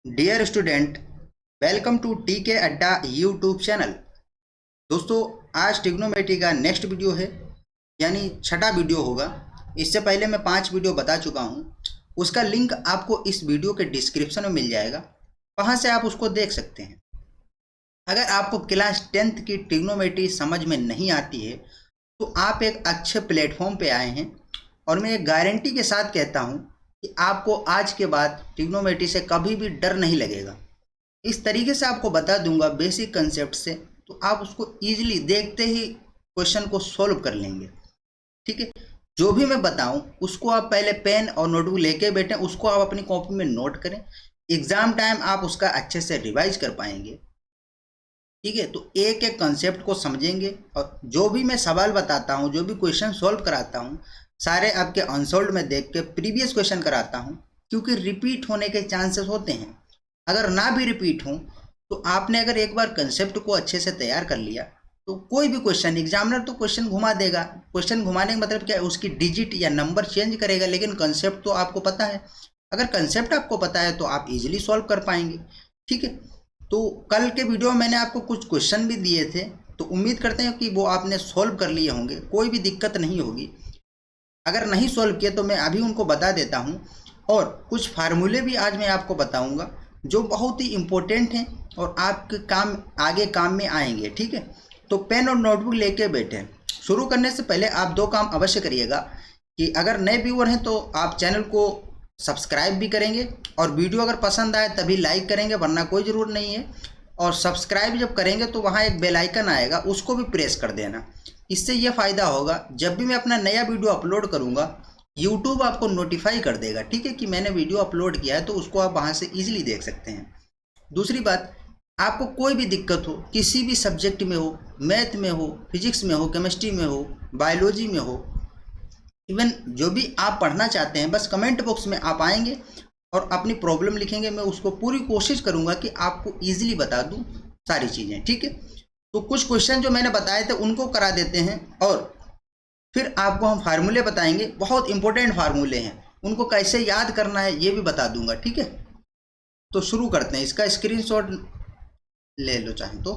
Dear student, welcome to टीके अड्डा YouTube channel. दोस्तों, आज ट्रिग्नोमेट्री का नेक्स्ट वीडियो है, यानी छठा वीडियो होगा। इससे पहले मैं 5 वीडियो बता चुका हूँ। उसका लिंक आपको इस वीडियो के डिस्क्रिप्शन में मिल जाएगा, वहाँ से आप उसको देख सकते हैं। अगर आपको क्लास 10th की ट्रिग्नोमेट्री समझ में नहीं आती है तो आप एक अच्छे प्लेटफॉर्म पे आए हैं, और मैं एक गारंटी के साथ कहता हूँ कि आपको आज के बाद ट्रिग्नोमेट्री से कभी भी डर नहीं लगेगा। इस तरीके से आपको बता दूंगा बेसिक कंसेप्ट से, तो आप उसको ईजिली देखते ही क्वेश्चन को सॉल्व कर लेंगे। ठीक है, जो भी मैं बताऊं उसको आप पहले पेन और नोटबुक लेके बैठें, उसको आप अपनी कॉपी में नोट करें। एग्जाम टाइम आप उसका अच्छे से रिवाइज कर पाएंगे। ठीक है, तो एक एक कंसेप्ट को समझेंगे, और जो भी मैं सवाल बताता हूँ, जो भी क्वेश्चन सॉल्व कराता हूँ, सारे आपके अनसॉल्व में देख के प्रीवियस क्वेश्चन कराता हूँ, क्योंकि रिपीट होने के चांसेस होते हैं। अगर ना भी रिपीट हो तो आपने अगर एक बार कंसेप्ट को अच्छे से तैयार कर लिया तो कोई भी क्वेश्चन, एग्जामिनर तो क्वेश्चन घुमा देगा। क्वेश्चन घुमाने का मतलब क्या है, उसकी डिजिट या नंबर चेंज करेगा, लेकिन कंसेप्ट तो आपको पता है। अगर कंसेप्ट आपको पता है तो आप इजीली सॉल्व कर पाएंगे। ठीक है, तो कल के वीडियो में मैंने आपको कुछ क्वेश्चन भी दिए थे, तो उम्मीद करते हैं कि वो आपने सॉल्व कर लिए होंगे, कोई भी दिक्कत नहीं होगी। अगर नहीं सॉल्व किए तो मैं अभी उनको बता देता हूँ, और कुछ फार्मूले भी आज मैं आपको बताऊँगा जो बहुत ही इम्पोर्टेंट हैं और आपके काम आगे काम में आएंगे। ठीक है, तो पेन और नोटबुक लेके बैठे। शुरू करने से पहले आप 2 काम अवश्य करिएगा कि अगर नए व्यूअर हैं तो आप चैनल को सब्सक्राइब भी करेंगे, और वीडियो अगर पसंद आए तभी लाइक करेंगे, वरना कोई ज़रूर नहीं है। और सब्सक्राइब जब करेंगे तो वहाँ एक बेल आइकन आएगा, उसको भी प्रेस कर देना। इससे ये फ़ायदा होगा, जब भी मैं अपना नया वीडियो अपलोड करूँगा यूट्यूब आपको नोटिफाई कर देगा। ठीक है, कि मैंने वीडियो अपलोड किया है, तो उसको आप वहाँ से ईजिली देख सकते हैं। दूसरी बात, आपको कोई भी दिक्कत हो, किसी भी सब्जेक्ट में हो, मैथ में हो, फिजिक्स में हो, केमिस्ट्री में हो, बायोलॉजी में हो, इवन जो भी आप पढ़ना चाहते हैं, बस कमेंट बॉक्स में आप आएंगे और अपनी प्रॉब्लम लिखेंगे। मैं उसको पूरी कोशिश करूँगा कि आपको ईजिली बता दूँ सारी चीज़ें। ठीक है, तो कुछ क्वेश्चन जो मैंने बताए थे उनको करा देते हैं, और फिर आपको हम फार्मूले बताएंगे। बहुत इंपॉर्टेंट फार्मूले हैं, उनको कैसे याद करना है ये भी बता दूंगा। ठीक है, तो शुरू करते हैं। इसका स्क्रीनशॉट ले लो चाहे तो।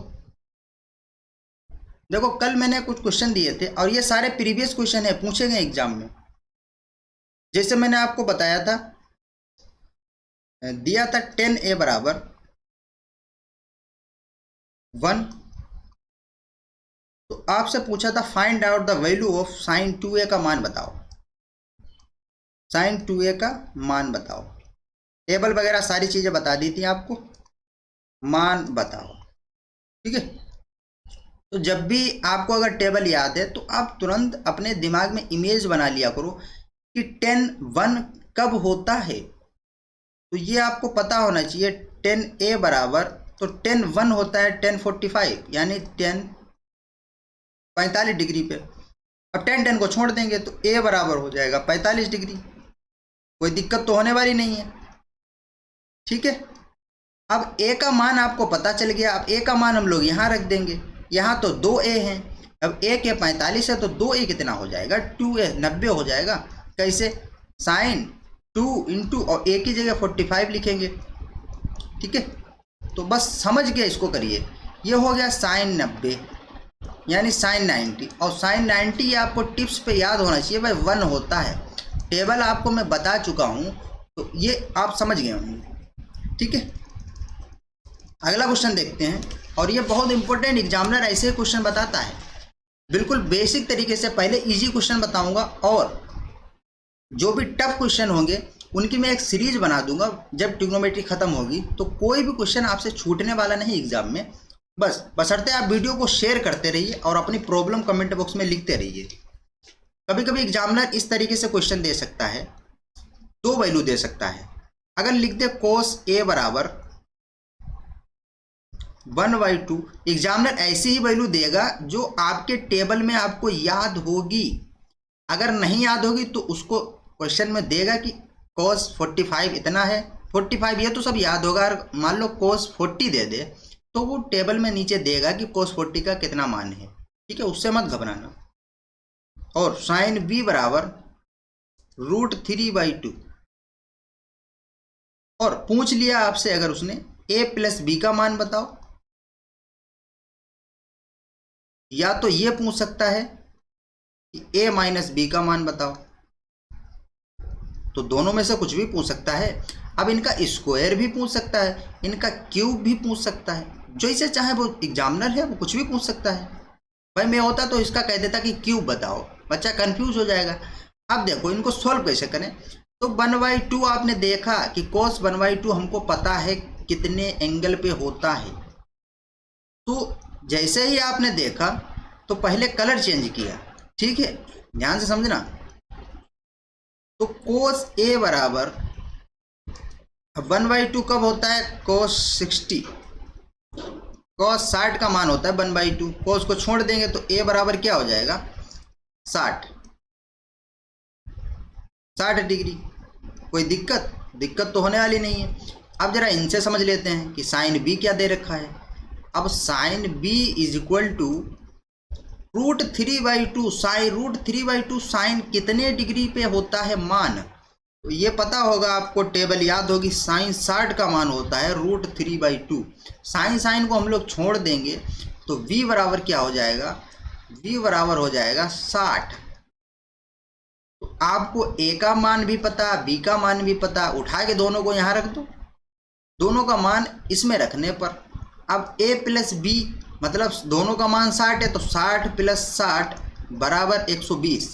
देखो, कल मैंने कुछ क्वेश्चन दिए थे और ये सारे प्रीवियस क्वेश्चन है, पूछे गए एग्जाम में। जैसे मैंने आपको बताया था, दिया था 10a बराबर 1, तो आपसे पूछा था find out the value of sine 2a का मान बताओ। साइन 2a का मान बताओ, टेबल वगैरह सारी चीज़ें बता दी थी आपको, मान बताओ। ठीक है, तो जब भी आपको अगर टेबल याद है तो आप तुरंत अपने दिमाग में इमेज बना लिया करो कि 10 1 कब होता है। तो ये आपको पता होना चाहिए। 10a बराबर, तो 10 1 होता है 1045, यानी 45 डिग्री पे। अब 10 को छोड़ देंगे तो a बराबर हो जाएगा 45 डिग्री। कोई दिक्कत तो होने वाली नहीं है। ठीक है, अब a का मान आपको पता चल गया। अब a का मान हम लोग यहाँ रख देंगे। यहाँ तो 2a हैं, अब a के 45 है तो 2a कितना हो जाएगा, 2a 90 हो जाएगा। कैसे, साइन 2 इंटू और a की जगह 45 लिखेंगे। ठीक है, तो बस समझ गया, इसको करिए। ये हो गया साइन 90, यानी साइन 90। और साइन 90 ये आपको टिप्स पे याद होना चाहिए भाई, 1 होता है। टेबल आपको मैं बता चुका हूँ, तो ये आप समझ गए होंगे। ठीक है, अगला क्वेश्चन देखते हैं। और ये बहुत इंपॉर्टेंट, एग्जामिनर ऐसे क्वेश्चन बताता है, बिल्कुल बेसिक तरीके से। पहले इजी क्वेश्चन बताऊंगा, और जो भी टफ क्वेश्चन होंगे उनकी मैं एक सीरीज बना दूंगा जब ट्रिग्नोमेट्री खत्म होगी। तो कोई भी क्वेश्चन आपसे छूटने वाला नहीं एग्जाम में। बस बशर्ते आप वीडियो को शेयर करते रहिए और अपनी प्रॉब्लम कमेंट बॉक्स में लिखते रहिए। कभी कभी एग्जामिनर इस तरीके से क्वेश्चन दे सकता है, 2 वैल्यू दे सकता है। अगर लिख दे कोस ए बराबर 1/2, एग्जामिनर ऐसी ही वैल्यू देगा जो आपके टेबल में आपको याद होगी। अगर नहीं याद होगी तो उसको क्वेश्चन में देगा कि cos 45 इतना है। 45 ये तो सब याद होगा। और मान लो cos 40 दे दे तो वो टेबल में नीचे देगा कि cos 40 का कितना मान है। ठीक है, उससे मत घबराना। और साइन b बराबर √3/2, और पूछ लिया आपसे अगर उसने a प्लस बी का मान बताओ, या तो ये पूछ सकता है कि a माइनस बी का मान बताओ, तो दोनों में से कुछ भी पूछ सकता है। अब इनका स्क्वायर भी पूछ सकता है, इनका क्यूब भी पूछ सकता है, जो इसे चाहे, वो एग्जामिनर है, वो कुछ भी पूछ सकता है। भाई मैं होता तो इसका कह देता कि क्यूब बताओ, बच्चा कंफ्यूज हो जाएगा। अब देखो इनको सॉल्व कैसे करें। तो 1/2 आपने देखा कि cos 1/2 हमको पता है कितने एंगल पे होता है। तो जैसे ही आपने देखा तो पहले कलर चेंज किया, ठीक है, ध्यान से समझना। तो cos a बराबर 1/2 कब होता है, cos 60, cos 60 का मान होता है 1/2। cos को छोड़ देंगे तो a बराबर क्या हो जाएगा, 60 डिग्री। कोई दिक्कत तो होने वाली नहीं है। अब जरा इनसे समझ लेते हैं कि साइन b क्या दे रखा है। अब sine b is equal to √3/2 sine √3/2 sine कितने डिग्री पे होता है मान, तो ये पता होगा आपको, टेबल याद होगी, साइन 60 का मान होता है √3/2। साइन को हम लोग छोड़ देंगे तो v बराबर क्या हो जाएगा, v बराबर हो जाएगा 60। तो आपको a का मान भी पता, b का मान भी पता, उठा के दोनों को यहाँ रख दो, दोनों का मान इसमें रखने पर अब a प्लस b मतलब दोनों का मान 60 है, तो 60 + 60 बराबर 120,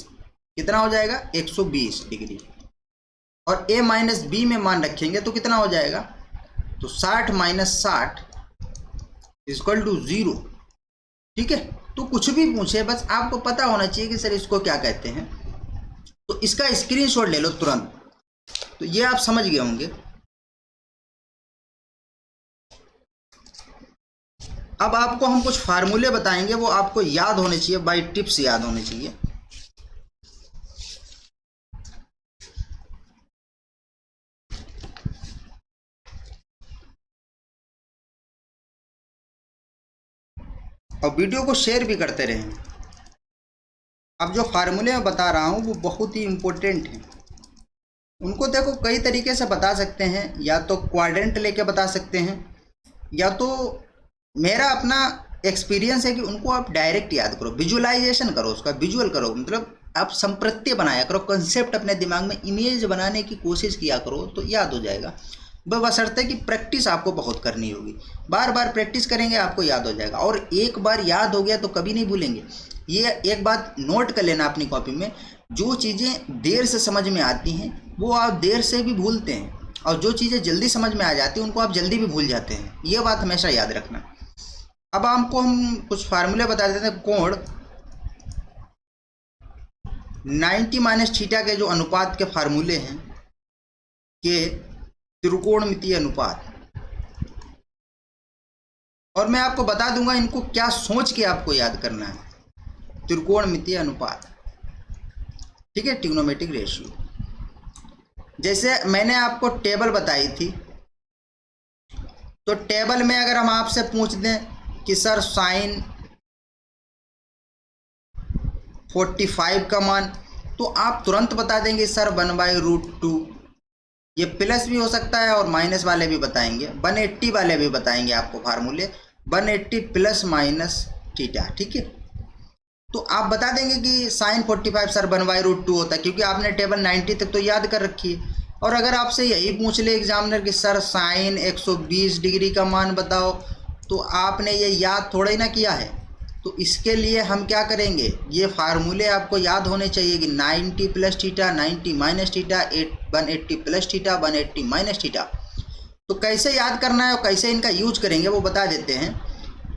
कितना हो जाएगा, 120 डिग्री। और a माइनस बी में मान रखेंगे तो कितना हो जाएगा, तो 60 - 60 = 0। ठीक है, तो कुछ भी पूछे बस आपको पता होना चाहिए कि सर इसको क्या कहते हैं। तो इसका स्क्रीनशॉट ले लो तुरंत, तो ये आप समझ गए होंगे। अब आपको हम कुछ फार्मूले बताएंगे, वो आपको याद होने चाहिए, बाय टिप्स याद होने चाहिए। और वीडियो को शेयर भी करते रहें। अब जो फार्मूले मैं बता रहा हूँ वो बहुत ही इम्पोर्टेंट हैं। उनको देखो कई तरीके से बता सकते हैं, या तो क्वाड्रेंट लेके बता सकते हैं, या तो मेरा अपना एक्सपीरियंस है कि उनको आप डायरेक्ट याद करो, विजुअलाइजेशन करो, उसका विजुअल करो, मतलब आप संप्रत्य बनाया करो, कंसेप्ट अपने दिमाग में इमेज बनाने की कोशिश किया करो, तो याद हो जाएगा। बशर्ते कि प्रैक्टिस आपको बहुत करनी होगी, बार बार प्रैक्टिस करेंगे आपको याद हो जाएगा। और एक बार याद हो गया तो कभी नहीं भूलेंगे। ये एक बात नोट कर लेना अपनी कॉपी में, जो चीज़ें देर से समझ में आती हैं वो आप देर से भी भूलते हैं, और जो चीज़ें जल्दी समझ में आ जाती हैं उनको आप जल्दी भी भूल जाते हैं। ये बात हमेशा याद रखना। अब आपको हम कुछ फार्मूले बता देते हैं। कोण 90 - थीटा के जो अनुपात के फार्मूले हैं, के त्रिकोणमितीय अनुपात, और मैं आपको बता दूंगा इनको क्या सोच के आपको याद करना है। त्रिकोणमितीय अनुपात, ठीक है, ट्रिग्नोमेट्रिक रेशियो। जैसे मैंने आपको टेबल बताई थी, तो टेबल में अगर हम आपसे पूछ दें कि सर साइन 45 का मान, तो आप तुरंत बता देंगे सर 1/√2। ये प्लस भी हो सकता है और माइनस वाले भी बताएंगे, 180 वाले भी बताएंगे आपको फार्मूले, 180 ± थीटा। ठीक है, तो आप बता देंगे कि साइन 45 सर 1/√2 होता है, क्योंकि आपने टेबल 90 तक तो याद कर रखी है। और अगर आपसे यही पूछ ले एग्जामिनर कि सर साइन 120 डिग्री का मान बताओ, तो आपने ये याद थोड़ा ही ना किया है। तो इसके लिए हम क्या करेंगे, ये फार्मूले आपको याद होने चाहिए कि 90 + थीटा, 90 - थीटा, 180 + थीटा, 180 - थीटा। तो कैसे याद करना है और कैसे इनका यूज करेंगे वो बता देते हैं।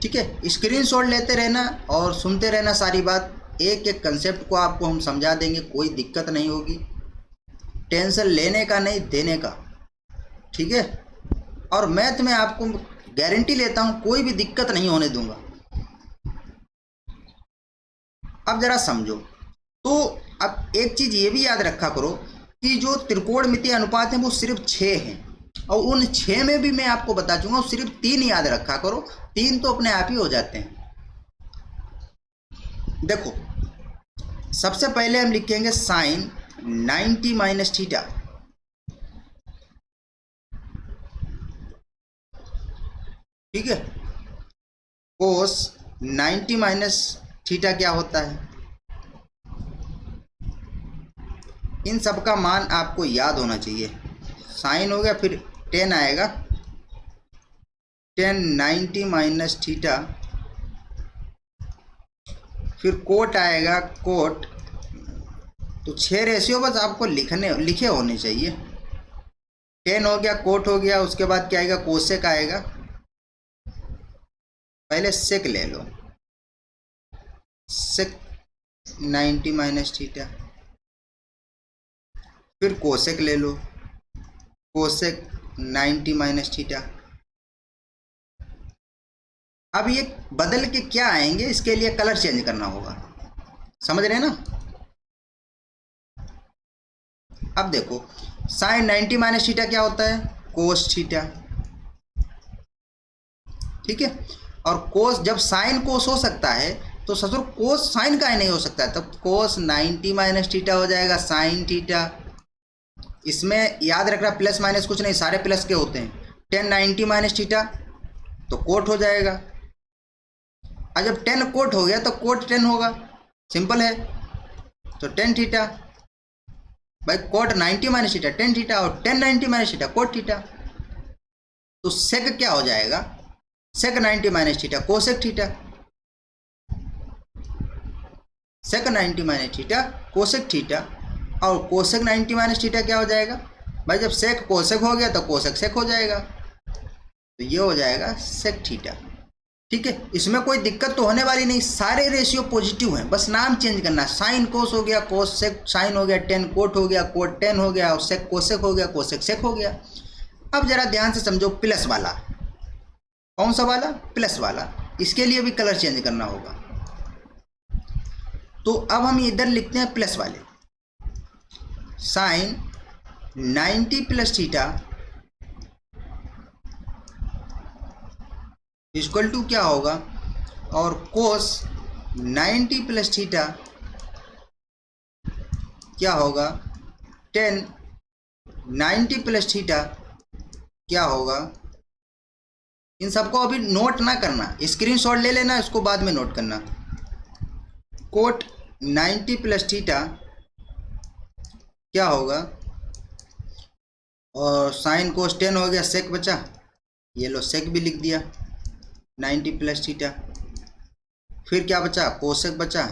ठीक है, स्क्रीनशॉट लेते रहना और सुनते रहना सारी बात। एक एक कंसेप्ट को आपको हम समझा देंगे, कोई दिक्कत नहीं होगी। टेंशन लेने का नहीं, देने का। ठीक है, और मैथ में आपको गारंटी लेता हूँ कोई भी दिक्कत नहीं होने दूंगा। अब जरा समझो, तो अब एक चीज़ ये भी याद रखा करो कि जो त्रिकोणमितीय अनुपात है वो सिर्फ 6 हैं, और उन 6 में भी मैं आपको बता दूंगा सिर्फ 3 याद रखा करो, 3 तो अपने आप ही हो जाते हैं। देखो सबसे पहले हम लिखेंगे साइन 90 - थीटा, ठीक है। कोस 90 माइनस थीटा क्या होता है, इन सब का मान आपको याद होना चाहिए। साइन हो गया, फिर 10 आएगा, 10 90 माइनस थीटा, फिर कोट आएगा, कोट। तो 6 रेशियो बस आपको लिखे होने चाहिए। 10 हो गया, कोट हो गया, उसके बाद क्या आएगा, कोसेक आएगा। पहले सेक ले लो, सेक 90 माइनस थीटा, फिर कोसेक ले लो, कोसेक 90 माइनस थीटा। अब ये बदल के क्या आएंगे, इसके लिए कलर चेंज करना होगा, समझ रहे हैं ना। अब देखो साइन 90 माइनस थीटा क्या होता है, कोस थीटा, ठीक है। और कोस, जब साइन कोस हो सकता है तो ससुर कोस साइन का ही नहीं हो सकता है, तब कोस 90 माइनस थीटा हो जाएगा, साइन थीटा। इसमें याद रखना प्लस माइनस कुछ नहीं, सारे प्लस के होते हैं। 10 90 माइनस थीटा तो कोट हो जाएगा, और जब 10 कोट हो गया तो कोट 10 होगा, सिंपल है। तो 10 थीटा भाई, कोट 90 माइनस थीटा 10 थीटा, और 10 90 माइनस थीटा कोट थीटा। तो सेक क्या हो जाएगा, सेक 90 माइनस थीटा कोसेक थीटा, सेक 90 माइनस थीटा कोसेक थीटा। और कोसेक 90 माइनस थीटा क्या हो जाएगा भाई, जब सेक कोसेक हो गया तो कोसेक सेक हो जाएगा, तो ये हो जाएगा सेक थीटा, ठीक है। इसमें कोई दिक्कत तो होने वाली नहीं, सारे रेशियो पॉजिटिव हैं, बस नाम चेंज करना। साइन कोस हो गया, कोस सेक साइन हो गया, 10 कोट हो गया, कोट 10 हो गया, और सेक कोसेक हो गया, कोसेक सेक हो गया। अब जरा ध्यान से समझो, प्लस वाला, कौन सा वाला, प्लस वाला, इसके लिए भी कलर चेंज करना होगा। तो अब हम इधर लिखते हैं प्लस वाले, sine 90 plus theta equal to क्या होगा, और कोस 90 प्लस थीटा क्या होगा, 10 90 प्लस थीटा क्या होगा। इन सबको अभी नोट ना करना, स्क्रीनशॉट ले लेना, इसको बाद में नोट करना। कोट 90 प्लस थीटा क्या होगा, और साइन कोस 10 हो गया, सेक बचा, ये लो सेक भी लिख दिया 90 प्लस थीटा। फिर क्या बचा, कोसेक बचा,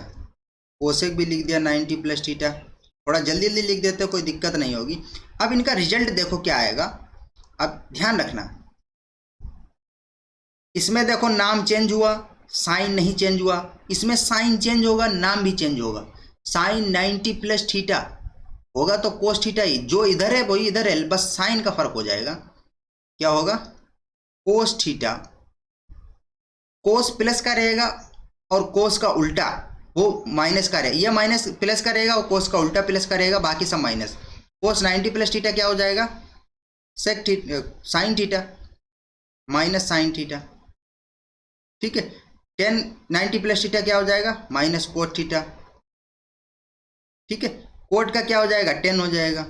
कोसेक भी लिख दिया 90 प्लस थीटा। थोड़ा जल्दी जल्दी लिख देते हो, कोई दिक्कत नहीं होगी। अब इनका रिजल्ट देखो क्या आएगा, अब ध्यान रखना, इसमें देखो नाम चेंज हुआ, साइन नहीं चेंज हुआ। इसमें साइन चेंज होगा, नाम भी चेंज होगा। साइन 90 प्लस थीटा होगा तो कोस थीटा ही, जो इधर है वही इधर है, बस साइन का फर्क हो जाएगा। क्या होगा, कोस थीटा, कोस प्लस का रहेगा और कोस का उल्टा वो माइनस का रहेगा, ये माइनस प्लस का रहेगा और कोस का उल्टा प्लस का रहेगा, बाकी सब माइनस। कोस 90 प्लस थीटा क्या हो जाएगा, sec sine theta minus sine theta, ठीक है। 10 90 प्लस थीटा क्या हो जाएगा, माइनस कोट थीटा, ठीक है। कोट का क्या हो जाएगा, 10 हो जाएगा,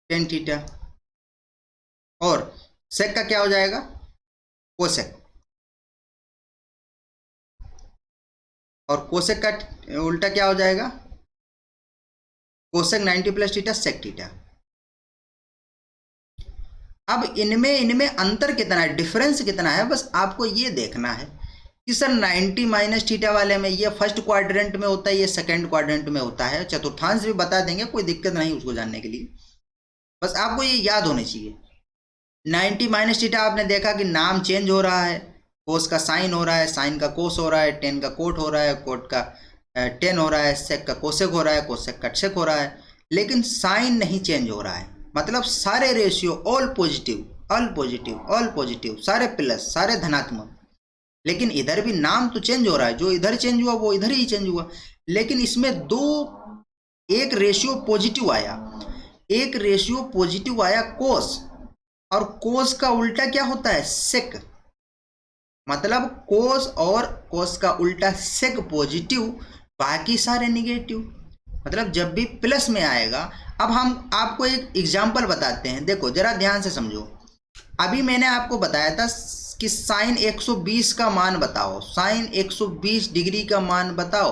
10 थीटा। और सेक का क्या हो जाएगा, कोसेक, और कोसेक का उल्टा क्या हो जाएगा, cosec 90 plus theta sec theta. अब इनमें अंतर कितना है, डिफरेंस कितना है, बस आपको ये देखना है कि सर 90 माइनस थीटा वाले में ये फर्स्ट क्वाड्रेंट में होता है, ये सेकंड क्वाड्रेंट में होता है। चतुर्थांश भी बता देंगे, कोई दिक्कत नहीं उसको जानने के लिए, बस आपको ये याद होनी चाहिए। 90 माइनस थीटा आपने देखा कि नाम चेंज हो रहा है, कोस का साइन हो रहा है, साइन का कोस हो रहा है, 10 का कोट हो रहा है, कोट का 10 हो रहा है, सेक का कोसेक हो रहा है, कोसेक का सेक हो रहा है, लेकिन साइन नहीं चेंज हो रहा है। मतलब सारे ratio all positive, all positive, all positive, सारे प्लस, सारे धनात्मक। लेकिन इधर भी नाम तो चेंज हो रहा है, जो इधर चेंज हुआ वो इधर ही चेंज हुआ। लेकिन इसमें एक रेशियो पॉजिटिव आया, एक रेशियो पॉजिटिव आया कोस, और कोस का उल्टा क्या होता है, सेक। मतलब कोस और कोस का उल्टा सेक पॉजिटिव, बाकी सारे निगेटिव। मतलब जब भी प्लस में आएगा। अब हम आपको एक एग्जांपल बताते हैं, देखो जरा ध्यान से समझो। अभी मैंने आपको बताया था कि साइन 120 का मान बताओ, साइन 120 डिग्री का मान बताओ,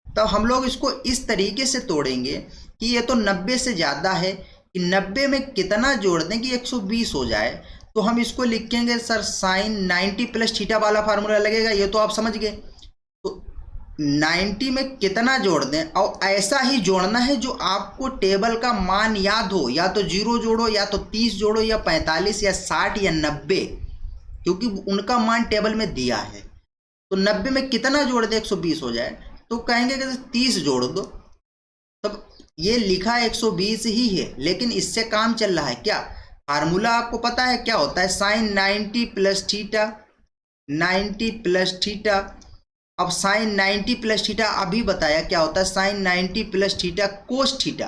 तब हम लोग इसको इस तरीके से तोड़ेंगे कि ये तो 90 से ज़्यादा है, कि 90 में कितना जोड़ दें कि 120 हो जाए। तो हम इसको लिखेंगे सर साइन 90 प्लस थीटा वाला फार्मूला लगेगा, ये तो आप समझ गए। तो 90 में कितना जोड़ दें, और ऐसा ही जोड़ना है जो आपको टेबल का मान याद हो, या तो 0 जोड़ो, या तो 30 जोड़ो, या 45 या 60 या 90, क्योंकि उनका मान टेबल में दिया है। तो 90 में कितना जोड़ दें 120 हो जाए, तो कहेंगे कि 30 जोड़ दो। तब ये लिखा 120 ही है, लेकिन इससे काम चल रहा है क्या, फार्मूला आपको पता है क्या होता है, sine 90 plus theta, 90 plus theta. अब साइन 90 प्लस थीटा अभी बताया क्या होता है, sine 90 plus theta cos theta.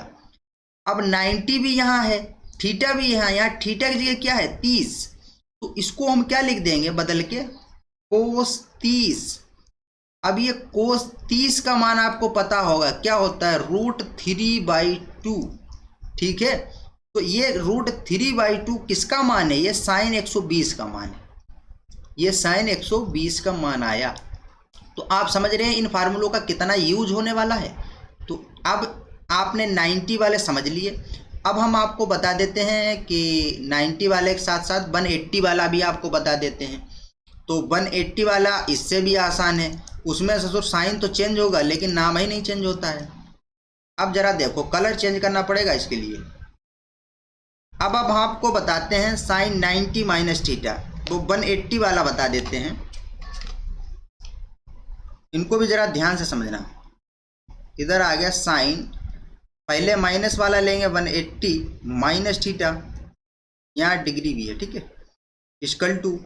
अब 90 भी यहाँ है, थीटा भी यहाँ थीटा की जगह क्या है 30, तो इसको हम क्या लिख देंगे बदल के, कोस 30। अब ये कोस 30 का मान आपको पता होगा क्या होता है, √3/2, ठीक है। तो ये √3/2 किसका मान है, ये साइन 120 का मान है, ये साइन 120 का मान आया। तो आप समझ रहे हैं इन फार्मूलों का कितना यूज होने वाला है। तो अब आपने 90 वाले समझ लिए, अब हम आपको बता देते हैं कि 90 वाले के साथ साथ 180 वाला भी आपको बता देते हैं। तो 180 वाला इससे भी आसान है, उसमें ससुर साइन तो चेंज होगा लेकिन नाम ही नहीं चेंज होता है। अब जरा देखो, कलर चेंज करना पड़ेगा इसके लिए। अब आपको बताते हैं साइन 90 माइनस थीटा, तो 180 वाला बता देते हैं, इनको भी जरा ध्यान से समझना। इधर आ गया साइन, पहले माइनस वाला लेंगे 180 माइनस थीटा, यहाँ डिग्री भी है, ठीक है, इक्वल टू,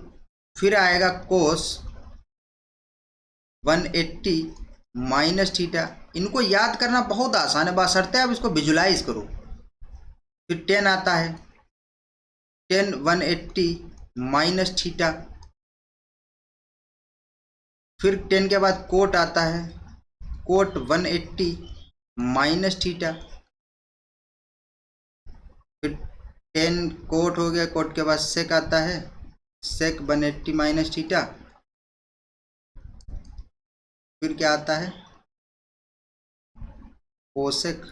फिर आएगा कोस 180 माइनस थीटा। इनको याद करना बहुत आसान है, बशर्ते आप इसको विजुलाइज करो। फिर 10 आता है, 10 180 माइनस थीटा, फिर 10 के बाद कोट आता है, कोट 180 माइनस थीटा, फिर 10 कोट हो गया, कोट के बाद सेक आता है, सेक 180 माइनस थीटा, फिर क्या आता है कोसेक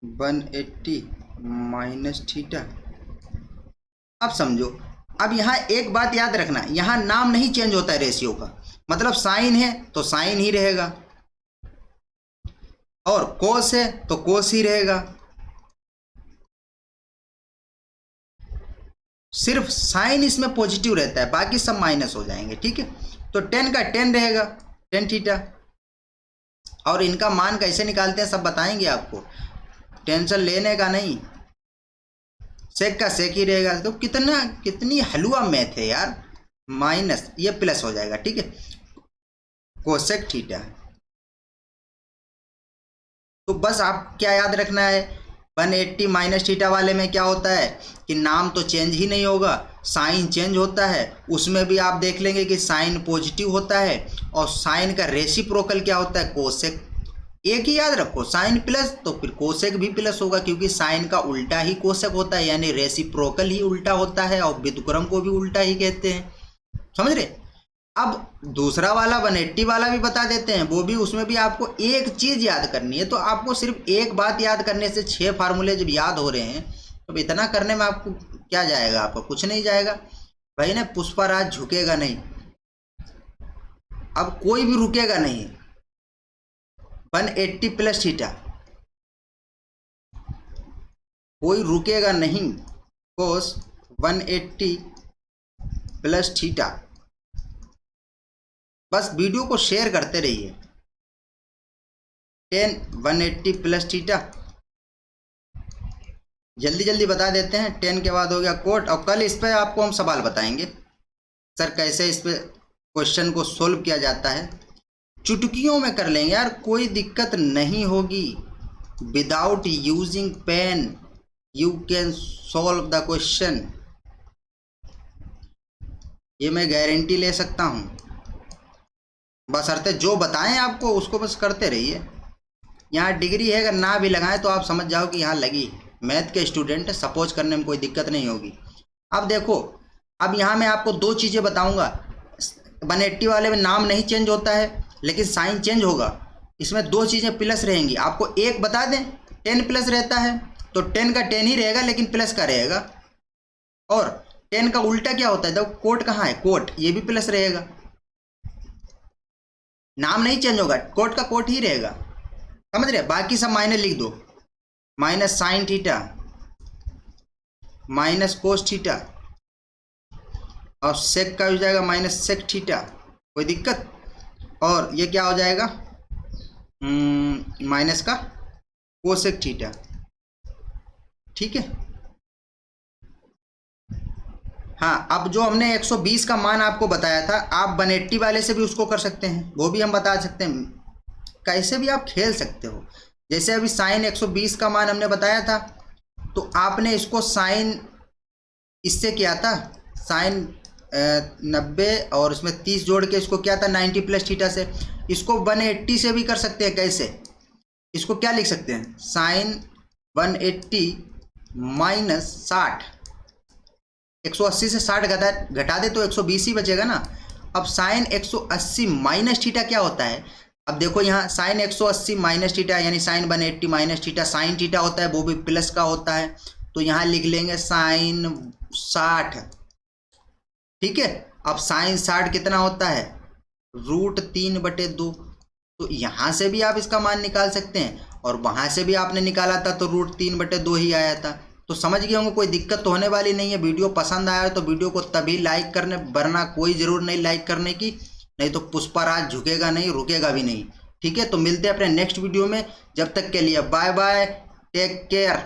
180 माइनस थीटा। अब समझो, अब यहाँ एक बात याद रखना, यहाँ नाम नहीं चेंज होता है रेशियो का, मतलब साइन है तो साइन ही रहेगा, और कोस है तो कोस ही रहेगा, सिर्फ साइन इसमें पॉजिटिव रहता है, बाकी सब माइनस हो जाएंगे, ठीक है। तो 10 का 10 रहेगा, 10 थीटा, और इनका मान कैसे निकालते हैं सब बताएंगे आपको, टेंशन लेने का नहीं, सेक का सेक ही रहेगा। तो कितनी हलवा मैथ है यार, माइनस ये प्लस हो जाएगा, ठीक है, कोसेक थीटा। तो बस आप क्या याद रखना है, 180 माइनस थीटा वाले में क्या होता है कि नाम तो चेंज ही नहीं होगा, साइन चेंज होता है, उसमें भी आप देख लेंगे कि साइन पॉजिटिव होता है, और साइन का रेसिप्रोकल क्या होता है कोसेक। एक ही याद रखो, साइन प्लस तो फिर कोसेक भी प्लस होगा, क्योंकि साइन का उल्टा ही कोसेक होता है, यानी रेसिप्रोकल ही उल्टा होता है, और व्युत्क्रम को भी उल्टा ही कहते हैं, समझ रहे। अब दूसरा वाला 180 वाला भी बता देते हैं, वो भी, उसमें भी आपको एक चीज़ याद करनी है। तो आपको सिर्फ एक बात याद करने से 6 फार्मूले जब याद हो रहे हैं, तो इतना करने में आपको क्या जाएगा, आपको कुछ नहीं जाएगा भाई ना। पुष्पराज झुकेगा नहीं, अब कोई भी रुकेगा नहीं, 180 प्लस थीटा, कोई रुकेगा नहीं, कोस 180 प्लस थीटा। बस वीडियो को शेयर करते रहिए। 10 180 प्लस थीटा, जल्दी जल्दी बता देते हैं। 10 के बाद हो गया कोट, और कल इस पे आपको हम सवाल बताएंगे सर कैसे इस पे क्वेश्चन को सोल्व किया जाता है, चुटकियों में कर लेंगे यार, कोई दिक्कत नहीं होगी। Without using pen you can solve the question, ये मैं गारंटी ले सकता हूँ। बशर्ते जो बताएं आपको उसको बस करते रहिए। यहाँ डिग्री है, अगर ना भी लगाएं तो आप समझ जाओ कि यहाँ लगी। मैथ के स्टूडेंट सपोज करने में कोई दिक्कत नहीं होगी। अब देखो अब यहाँ मैं आपको दो चीज़ें बताऊंगा। 180 वाले में नाम नहीं चेंज होता है लेकिन साइन चेंज होगा। इसमें दो चीज़ें प्लस रहेंगी। आपको एक बता दें, 10 प्लस रहता है तो 10 का 10 ही रहेगा लेकिन प्लस का रहेगा। और 10 का उल्टा क्या होता है, जब कोट कहाँ है, कोट, ये भी प्लस रहेगा। नाम नहीं चेंज होगा, कोट का कोट ही रहेगा, समझ रहे। बाकी सब माइनस लिख दो, minus sine theta minus cos theta और सेक का हो जाएगा माइनस सेक थीटा, कोई दिक्कत। और ये क्या हो जाएगा, माइनस का कोसेक थीटा, ठीक है। हाँ, अब जो हमने 120 का मान आपको बताया था, आप 180 वाले से भी उसको कर सकते हैं, वो भी हम बता सकते हैं, कैसे भी आप खेल सकते हो। जैसे अभी साइन 120 का मान हमने बताया था, तो आपने इसको साइन इससे किया था, साइन 90 और इसमें 30 जोड़ के इसको क्या था 90 प्लस थीटा से। इसको 180 से भी कर सकते हैं। कैसे, इसको क्या लिख सकते हैं, साइन 180 माइनस 60, 180 से 60 घटा दे तो 120 ही बचेगा ना। अब साइन 180 माइनस थीटा क्या होता है, अब देखो यहाँ साइन 180 माइनस थीटा यानी sine 180 minus theta, sine theta होता है वो भी प्लस का होता है, तो यहाँ लिख लेंगे साइन 60, ठीक है। अब साइन 60 कितना होता है, √3/2, तो यहाँ से भी आप इसका मान निकाल सकते हैं और वहाँ से भी आपने निकाला था तो √3/2 ही आया था। तो समझ गए होंगे, कोई दिक्कत तो होने वाली नहीं है। वीडियो पसंद आया तो वीडियो को तभी लाइक करने, वरना कोई ज़रूर नहीं लाइक करने की, नहीं तो पुष्पराज झुकेगा नहीं, रुकेगा भी नहीं, ठीक है। तो मिलते हैं अपने नेक्स्ट वीडियो में, जब तक के लिए बाय बाय, टेक केयर।